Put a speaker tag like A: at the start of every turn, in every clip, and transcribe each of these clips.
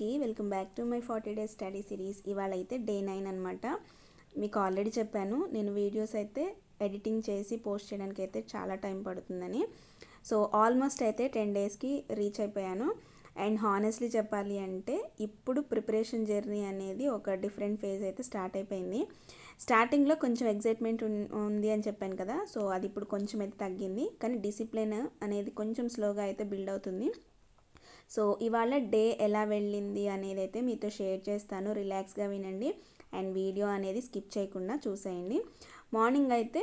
A: అందరికీ welcome back to my 40 days study series. ఇవాళ అయితే డే 9 అనమాట. మీకు ఆల్రెడీ చెప్పాను నేను వీడియోస్ అయితే ఎడిటింగ్ చేసి పోస్ట్ చేయడానికి అయితే చాలా టైం పడుతుందని. సో ఆల్మోస్ట్ అయితే 10 డేస్కి రీచ్ అయిపోయాను. అండ్ హానెస్ట్లీ చెప్పాలి అంటే ఇప్పుడు ప్రిపరేషన్ జర్నీ అనేది ఒక డిఫరెంట్ ఫేజ్ అయితే స్టార్ట్ అయిపోయింది. స్టార్టింగ్లో కొంచెం ఎగ్జైట్మెంట్ ఉంది అని చెప్పాను కదా, సో అది ఇప్పుడు కొంచెం అయితే తగ్గింది. కానీ డిసిప్లిన్ అనేది కొంచెం స్లోగా అయితే బిల్డ్ అవుతుంది. సో ఇవాళ డే ఎలా వెళ్ళింది అనేది అయితే మీతో షేర్ చేస్తాను. రిలాక్స్గా వినండి అండ్ వీడియో అనేది స్కిప్ చేయకుండా చూసేయండి. మార్నింగ్ అయితే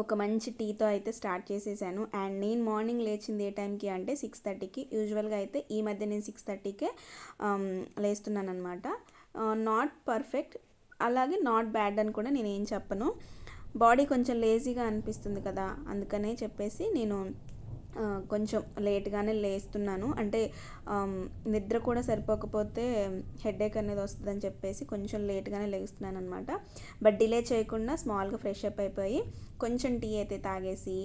A: ఒక మంచి టీతో అయితే స్టార్ట్ చేసేసాను. అండ్ నేను మార్నింగ్ లేచింది ఏ టైంకి అంటే 6:30కి. యూజువల్గా అయితే ఈ మధ్య నేను 6:30కే లేస్తున్నాను అనమాట. నాట్ పర్ఫెక్ట్, అలాగే నాట్ బ్యాడ్ అని కూడా నేను ఏం చెప్పను. బాడీ కొంచెం లేజీగా అనిపిస్తుంది కదా, అందుకనే చెప్పేసి నేను కొంచెం లేట్గానే లేస్తున్నాను. అంటే నిద్ర కూడా సరిపోకపోతే హెడేక్ అనేది వస్తుందని చెప్పేసి కొంచెం లేట్గానే లేస్తున్నాను అనమాట. బట్ డిలే చేయకుండా స్మాల్గా ఫ్రెష్ అప్ అయిపోయి కొంచెం టీ అయితే తాగేసి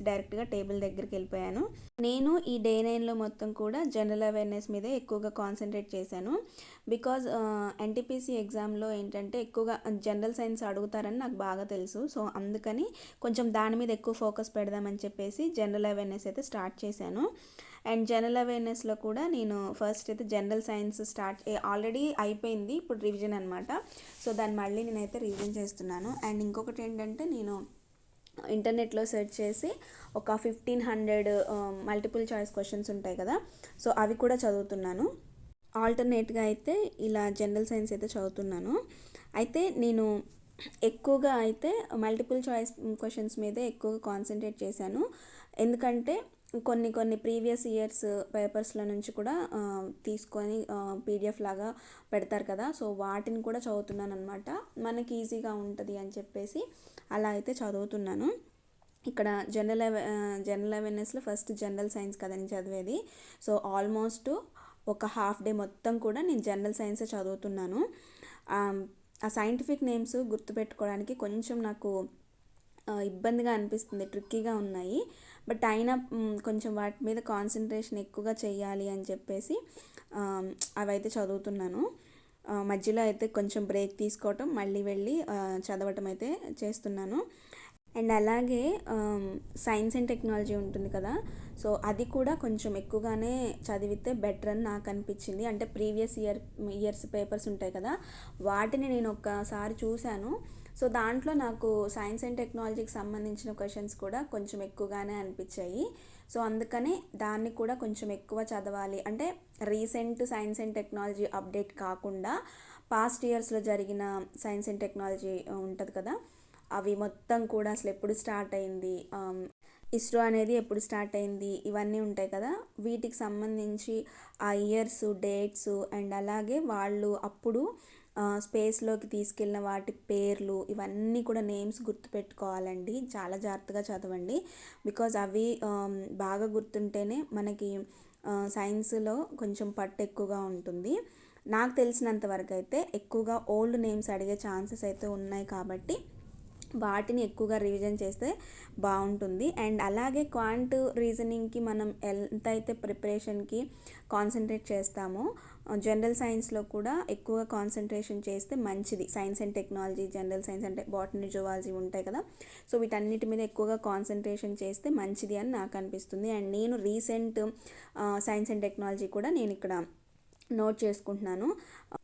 A: డైరెక్ట్గా టేబుల్ దగ్గరికి వెళ్ళిపోయాను. నేను ఈ డే 9లో మొత్తం కూడా జనరల్ అవేర్నెస్ మీదే ఎక్కువగా కాన్సన్ట్రేట్ చేశాను. బికాజ్ ఎన్టీపీసీ ఎగ్జామ్లో ఏంటంటే ఎక్కువగా జనరల్ సైన్స్ అడుగుతారని నాకు బాగా తెలుసు. సో అందుకని కొంచెం దాని మీద ఎక్కువ ఫోకస్ పెడదామని చెప్పేసి జనరల్ అవేర్నెస్ అయితే స్టార్ట్ చేశాను. అండ్ జనరల్ అవేర్నెస్లో కూడా నేను ఫస్ట్ అయితే జనరల్ సైన్స్ ఆల్రెడీ అయిపోయింది, ఇప్పుడు రివిజన్ అనమాట. సో దాన్ని మళ్ళీ నేనైతే రివిజన్ చేస్తున్నాను. అండ్ ఇంకొకటి ఏంటంటే నేను ఇంటర్నెట్లో సెర్చ్ చేసి ఒక 1500 మల్టిపుల్ చాయిస్ క్వశ్చన్స్ ఉంటాయి కదా, సో అవి కూడా చదువుతున్నాను. ఆల్టర్నేట్గా అయితే ఇలా జనరల్ సైన్స్ అయితే చదువుతున్నాను. అయితే నేను ఎక్కువగా అయితే మల్టిపుల్ చాయిస్ క్వశ్చన్స్ మీదే ఎక్కువగా కాన్సన్ట్రేట్ చేశాను. ఎందుకంటే కొన్ని ప్రీవియస్ ఇయర్స్ పేపర్స్లో నుంచి కూడా తీసుకొని పీడిఎఫ్ లాగా పెడతారు కదా, సో వాటిని కూడా చదువుతున్నాను అనమాట. మనకి ఈజీగా ఉంటుంది అని చెప్పేసి అలా అయితే చదువుతున్నాను. ఇక్కడ జనరల్ అవేర్నెస్లో ఫస్ట్ జనరల్ సైన్స్ కదా నేను చదివేది. సో ఆల్మోస్ట్ ఒక హాఫ్ డే మొత్తం కూడా నేను జనరల్ సైన్సే చదువుతున్నాను. ఆ సైంటిఫిక్ నేమ్స్ గుర్తుపెట్టుకోవడానికి కొంచెం నాకు ఇబ్బందిగా అనిపిస్తుంది, ట్రిక్కీగా ఉన్నాయి. బట్ అయినా కొంచెం వాటి మీద కాన్సన్ట్రేషన్ ఎక్కువగా చేయాలి అని చెప్పేసి అవైతే చదువుతున్నాను. మధ్యలో అయితే కొంచెం బ్రేక్ తీసుకోవటం, మళ్ళీ వెళ్ళి చదవటం అయితే చేస్తున్నాను. అండ్ అలాగే సైన్స్ అండ్ టెక్నాలజీ ఉంటుంది కదా, సో అది కూడా కొంచెం ఎక్కువగానే చదివితే బెటర్ అని నాకు అనిపించింది. అంటే ప్రీవియస్ ఇయర్స్ పేపర్స్ ఉంటాయి కదా, వాటిని నేను ఒక్కసారి చూశాను. సో దాంట్లో నాకు సైన్స్ అండ్ టెక్నాలజీకి సంబంధించిన క్వశ్చన్స్ కూడా కొంచెం ఎక్కువగానే అనిపించాయి. సో అందుకనే దాన్ని కూడా కొంచెం ఎక్కువ చదవాలి. అంటే recent science and technology update కాకుండా పాస్ట్ ఇయర్స్లో జరిగిన సైన్స్ అండ్ టెక్నాలజీ ఉంటుంది కదా, అవి మొత్తం కూడా అసలు ఎప్పుడు స్టార్ట్ అయింది, ఇస్రో అనేది ఎప్పుడు స్టార్ట్ అయింది, ఇవన్నీ ఉంటాయి కదా, వీటికి సంబంధించి ఆ ఇయర్స్, డేట్స్ అండ్ అలాగే వాళ్ళు అప్పుడు స్పేస్లోకి తీసుకెళ్ళిన వాటి పేర్లు, ఇవన్నీ కూడా నేమ్స్ గుర్తుపెట్టుకోవాలండి. చాలా జాగ్రత్తగా చదవండి. బికాజ్ అవి బాగా గుర్తుంటేనే మనకి సైన్స్లో కొంచెం పట్టు ఎక్కువగా ఉంటుంది. నాకు తెలిసినంత వరకు అయితే ఎక్కువగా ఓల్డ్ నేమ్స్ అడిగే ఛాన్సెస్ అయితే ఉన్నాయి కాబట్టి వాటిని ఎక్కువగా రివిజన్ చేస్తే బాగుంటుంది. అండ్ అలాగే క్వాంట్ రీజనింగ్కి మనం ఎంత అయితే ప్రిపరేషన్కి కాన్సన్ట్రేట్ చేస్తామో జనరల్ సైన్స్లో కూడా ఎక్కువగా కాన్సన్ట్రేషన్ చేస్తే మంచిది. Science and technology, general science అంటే బాటనీ, జువాలజీ ఉంటాయి కదా, సో వీటన్నిటి మీద ఎక్కువగా కాన్సన్ట్రేషన్ చేస్తే మంచిది అని నాకు అనిపిస్తుంది. అండ్ నేను రీసెంట్ సైన్స్ అండ్ టెక్నాలజీ కూడా నేను ఇక్కడ నోట్ చేసుకుంటున్నాను.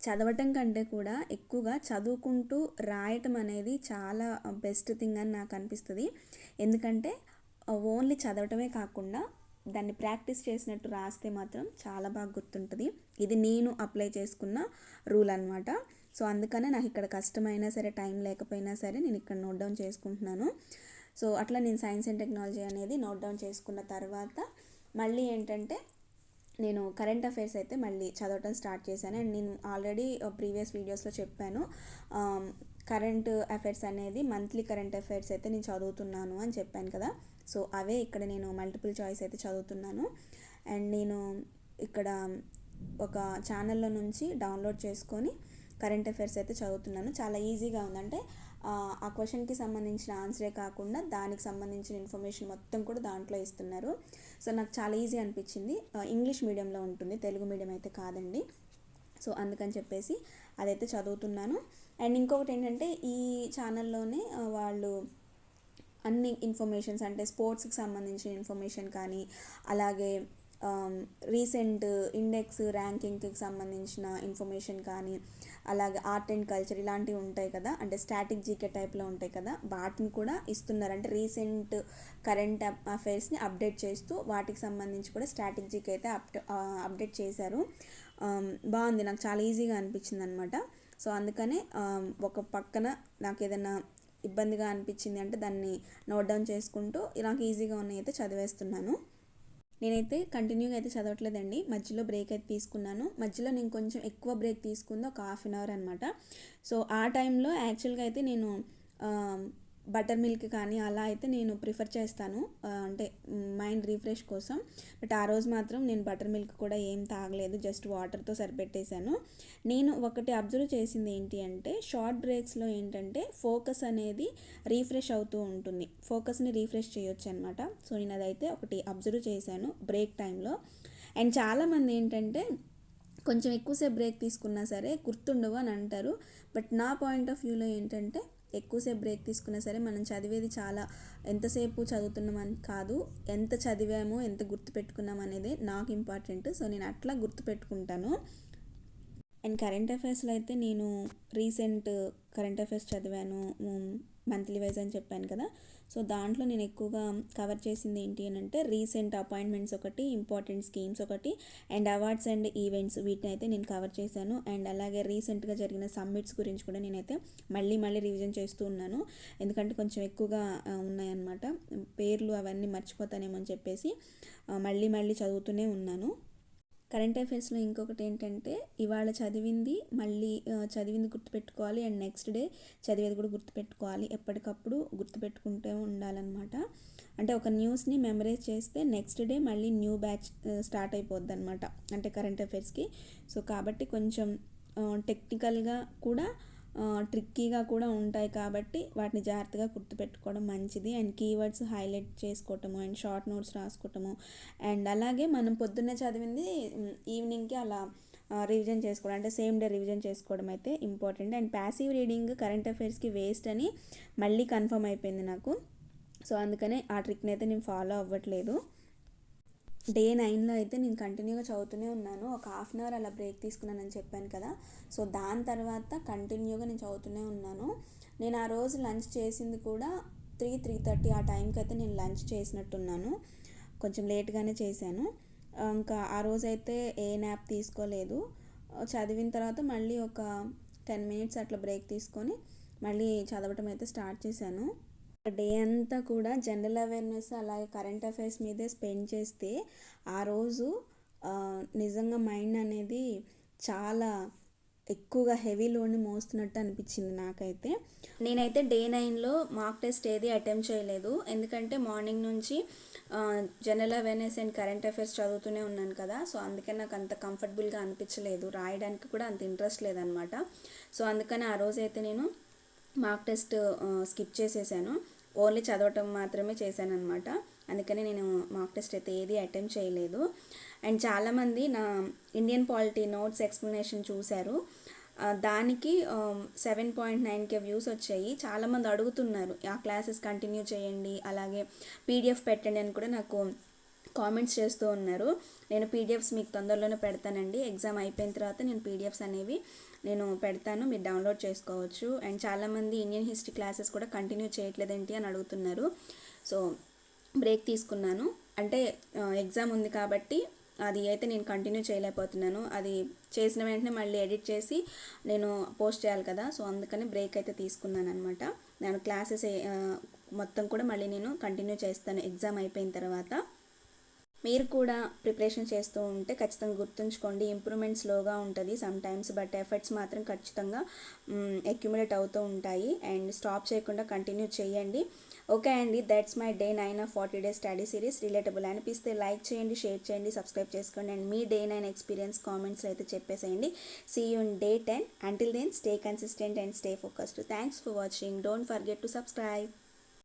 A: చదవటం కంటే కూడా ఎక్కువగా చదువుకుంటూ రాయటం అనేది చాలా బెస్ట్ థింగ్ అని నాకు అనిపిస్తుంది. ఎందుకంటే ఓన్లీ చదవటమే కాకుండా దాన్ని ప్రాక్టీస్ చేసినట్టు రాస్తే మాత్రం చాలా బాగా గుర్తుంటుంది. ఇది నేను అప్లై చేసుకున్న రూల్ అనమాట. సో అందుకనే నాకు ఇక్కడ కష్టమైనా సరే, టైం లేకపోయినా సరే నేను ఇక్కడ నోట్ డౌన్ చేసుకుంటున్నాను. సో అట్లా నేను సైన్స్ అండ్ టెక్నాలజీ అనేది నోట్ డౌన్ చేసుకున్న తర్వాత మళ్ళీ ఏంటంటే నేను కరెంట్ అఫైర్స్ అయితే మళ్ళీ చదవటం స్టార్ట్ చేశాను. అండ్ నేను ఆల్రెడీ ప్రీవియస్ వీడియోస్లో చెప్పాను, కరెంట్ అఫైర్స్ అనేది మంత్లీ కరెంట్ అఫైర్స్ అయితే నేను చదువుతున్నాను అని చెప్పాను కదా, సో అవే ఇక్కడ నేను మల్టిపుల్ చాయిస్ అయితే చదువుతున్నాను. అండ్ నేను ఇక్కడ ఒక ఛానల్లో నుంచి డౌన్లోడ్ చేసుకొని కరెంట్ అఫైర్స్ అయితే చదువుతున్నాను. చాలా ఈజీగా ఉందంటే ఆ క్వశ్చన్కి సంబంధించిన ఆన్సరే కాకుండా దానికి సంబంధించిన ఇన్ఫర్మేషన్ మొత్తం కూడా దాంట్లో ఇస్తున్నారు. సో నాకు చాలా ఈజీ అనిపించింది. ఇంగ్లీష్ మీడియంలో ఉంటుంది, తెలుగు మీడియం అయితే కాదండి. సో అందుకని చెప్పేసి అదైతే చదువుతున్నాను. అండ్ ఇంకొకటి ఏంటంటే ఈ ఛానల్లోనే వాళ్ళు అన్ని ఇన్ఫర్మేషన్స్ అంటే స్పోర్ట్స్కి సంబంధించిన ఇన్ఫర్మేషన్ కానీ, అలాగే రీసెంట్ ఇండెక్స్ ర్యాంకింగ్కి సంబంధించిన ఇన్ఫర్మేషన్ కానీ, అలాగే ఆర్ట్ అండ్ కల్చర్ ఇలాంటివి ఉంటాయి కదా, అంటే స్టాటిక్ జీకే టైప్లో ఉంటాయి కదా, వాటిని కూడా ఇస్తున్నారు. అంటే రీసెంట్ కరెంట్ అఫైర్స్ని అప్డేట్ చేస్తూ వాటికి సంబంధించి కూడా స్టాటిక్ జీకే అయితే అప్డేట్ చేశారు. బాగుంది, నాకు చాలా ఈజీగా అనిపించింది అనమాట. సో అందుకనే ఒక పక్కన నాకు ఏదైనా ఇబ్బందిగా అనిపించింది అంటే దాన్ని నోట్ డౌన్ చేసుకుంటూ నాకు ఈజీగా ఉన్నాయి అయితే చదివేస్తున్నాను. నేనైతే కంటిన్యూగా అయితే చదవట్లేదండి, మధ్యలో బ్రేక్ అయితే తీసుకున్నాను. మధ్యలో నేను కొంచెం ఎక్కువ బ్రేక్ తీసుకుంది ఒక ½ అవర్ అనమాట. సో ఆ టైంలో యాక్చువల్గా అయితే నేను బటర్ మిల్క్ కానీ అలా అయితే నేను ప్రిఫర్ చేస్తాను, అంటే మైండ్ రిఫ్రెష్ కోసం. బట్ ఆ రోజు మాత్రం నేను బటర్ మిల్క్ కూడా ఏం తాగలేదు, జస్ట్ వాటర్తో సరిపెట్టేశాను. నేను ఒకటి అబ్జర్వ్ చేసింది ఏంటి అంటే షార్ట్ బ్రేక్స్లో ఏంటంటే ఫోకస్ అనేది రీఫ్రెష్ అవుతూ ఉంటుంది, ఫోకస్ని రీఫ్రెష్ చేయొచ్చు అనమాట. సో నేను అదైతే ఒకటి అబ్జర్వ్ చేశాను బ్రేక్ టైంలో. అండ్ చాలామంది ఏంటంటే కొంచెం ఎక్కువసేపు బ్రేక్ తీసుకున్నా సరే గుర్తుండవు అని అంటారు. బట్ నా పాయింట్ ఆఫ్ వ్యూలో ఏంటంటే ఎక్కువసేపు బ్రేక్ తీసుకున్నా సరే మనం చదివేది చాలా ఎంతసేపు చదువుతున్నామని కాదు, ఎంత చదివామో ఎంత గుర్తుపెట్టుకున్నాం అనేది నాకు ఇంపార్టెంట్. సో నేను అట్లా గుర్తుపెట్టుకుంటాను. అండ్ కరెంట్ అఫైర్స్లో అయితే నేను రీసెంట్ కరెంట్ అఫైర్స్ చదివాను, మంత్లీ వైజ్ అని చెప్పాను కదా. సో దాంట్లో నేను ఎక్కువగా కవర్ చేసింది ఏంటి అని అంటే రీసెంట్ అపాయింట్మెంట్స్ ఒకటి, ఇంపార్టెంట్ స్కీమ్స్ ఒకటి, అండ్ అవార్డ్స్ అండ్ ఈవెంట్స్ వీటిని అయితే నేను కవర్ చేశాను. అండ్ అలాగే రీసెంట్గా జరిగిన సమ్మిట్స్ గురించి కూడా నేనైతే మళ్ళీ రివిజన్ చేస్తూ ఉన్నాను, ఎందుకంటే కొంచెం ఎక్కువగా ఉన్నాయన్నమాట, పేర్లు అవన్నీ మర్చిపోతానేమో అని చెప్పేసి మళ్ళీ చదువుతూనే ఉన్నాను. కరెంట్ అఫైర్స్లో ఇంకొకటి ఏంటంటే ఇవాళ చదివింది గుర్తుపెట్టుకోవాలి, అండ్ నెక్స్ట్ డే చదివేది కూడా గుర్తుపెట్టుకోవాలి, ఎప్పటికప్పుడు గుర్తుపెట్టుకుంటూ ఉండాలన్నమాట. అంటే ఒక న్యూస్ని మెమరైజ్ చేస్తే నెక్స్ట్ డే మళ్ళీ న్యూ బ్యాచ్ స్టార్ట్ అయిపోద్ది అనమాట, అంటే కరెంట్ అఫైర్స్కి. సో కాబట్టి కొంచెం టెక్నికల్గా కూడా ట్రిక్కీగా కూడా ఉంటాయి కాబట్టి వాటిని జాగ్రత్తగా గుర్తుపెట్టుకోవడం మంచిది. అండ్ కీవర్డ్స్ హైలైట్ చేసుకోవటము, అండ్ షార్ట్ నోట్స్ రాసుకోవటము, అండ్ అలాగే మనం పొద్దున్నే చదివింది ఈవినింగ్కి అలా రివిజన్ చేసుకోవడం, అంటే సేమ్ డే రివిజన్ చేసుకోవడం అయితే important. And passive reading current అఫైర్స్కి వేస్ట్ అని మళ్ళీ కన్ఫర్మ్ అయిపోయింది నాకు. సో అందుకనే ఆ ట్రిక్ని అయితే నేను ఫాలో అవ్వట్లేదు. డే 9లో అయితే నేను కంటిన్యూగా చదువుతూనే ఉన్నాను, ఒక ½ అవర్ అలా బ్రేక్ తీసుకున్నానని చెప్పాను కదా. సో దాని తర్వాత కంటిన్యూగా నేను చదువుతూనే ఉన్నాను. నేను ఆ రోజు లంచ్ చేసింది కూడా 3:30 ఆ టైంకి అయితే నేను లంచ్ చేసినట్టున్నాను, కొంచెం లేట్గానే చేశాను. ఇంకా ఆ రోజైతే ఏ న్యాప్ తీసుకోలేదు. చదివిన తర్వాత మళ్ళీ ఒక 10 మినిట్స్ అట్లా బ్రేక్ తీసుకొని మళ్ళీ చదవటం అయితే స్టార్ట్ చేశాను. డే అంతా కూడా జనరల్ అవేర్నెస్ అలాగే కరెంట్ అఫైర్స్ మీదే స్పెండ్ చేస్తే ఆ రోజు నిజంగా మైండ్ అనేది చాలా ఎక్కువగా హెవీ లోడ్ని మోస్తున్నట్టు అనిపించింది నాకైతే. నేనైతే డే 9లో మాక్ టెస్ట్ ఏది అటెంప్ట్ చేయలేదు, ఎందుకంటే మార్నింగ్ నుంచి general awareness and current affairs చదువుతూనే ఉన్నాను కదా. సో అందుకని నాకు అంత కంఫర్టబుల్గా అనిపించలేదు, రాయడానికి కూడా అంత ఇంట్రెస్ట్ లేదనమాట. సో అందుకని ఆ రోజైతే నేను మాక్ టెస్ట్ స్కిప్ చేసేసాను, ఓన్లీ చదవటం మాత్రమే చేశాను అనమాట. అందుకని నేను మాక్ టెస్ట్ అయితే ఏది అటెంప్ట్ చేయలేదు. అండ్ చాలామంది నా ఇండియన్ పాలిటీ నోట్స్ ఎక్స్ప్లెనేషన్ చూశారు, దానికి 7.9K వ్యూస్ వచ్చాయి. చాలామంది అడుగుతున్నారు ఆ క్లాసెస్ కంటిన్యూ చేయండి, అలాగే పీడిఎఫ్ పెట్టండి అని కూడా నాకు కామెంట్స్ చేస్తూ ఉన్నారు. నేను పీడిఎఫ్స్ మీకు తొందరలోనే పెడతానండి, ఎగ్జామ్ అయిపోయిన తర్వాత నేను పీడిఎఫ్స్ అనేవి నేను పెడతాను, మీరు డౌన్లోడ్ చేసుకోవచ్చు. అండ్ చాలామంది ఇండియన్ హిస్టరీ క్లాసెస్ కూడా కంటిన్యూ చేయట్లేదేంటి అని అడుగుతున్నారు. సో బ్రేక్ తీసుకున్నాను, అంటే ఎగ్జామ్ ఉంది కాబట్టి అది అయితే నేను కంటిన్యూ చేయలేకపోతున్నాను, అది చేసిన వెంటనే మళ్ళీ ఎడిట్ చేసి నేను పోస్ట్ చేయాలి కదా. సో అందుకని బ్రేక్ అయితే తీసుకున్నాను అనమాట. నేను క్లాసెస్ మొత్తం కూడా మళ్ళీ నేను కంటిన్యూ చేస్తాను ఎగ్జామ్ అయిపోయిన తర్వాత. మీరు కూడా ప్రిపరేషన్ చేస్తూ ఉంటే ఖచ్చితంగా గుర్తుంచుకోండి, ఇంప్రూవ్మెంట్ స్లోగా ఉంటుంది సమ్టైమ్స్, బట్ ఎఫర్ట్స్ మాత్రం ఖచ్చితంగా అక్యుములేట్ అవుతూ ఉంటాయి. అండ్ స్టాప్ చేయకుండా కంటిన్యూ చేయండి. ఓకే అండి, that's my day 9 of 40 days study series. Relatable అనిపిస్తే లైక్ చేయండి, షేర్ చేయండి, సబ్స్క్రైబ్ చేసుకోండి, అండ్ మీ డే 9 ఎక్స్పీరియన్స్ కామెంట్స్లో అయితే చెప్పేసేయండి. See you in day 10. Until then stay consistent and stay focused. Thanks for watching. Don't forget to subscribe.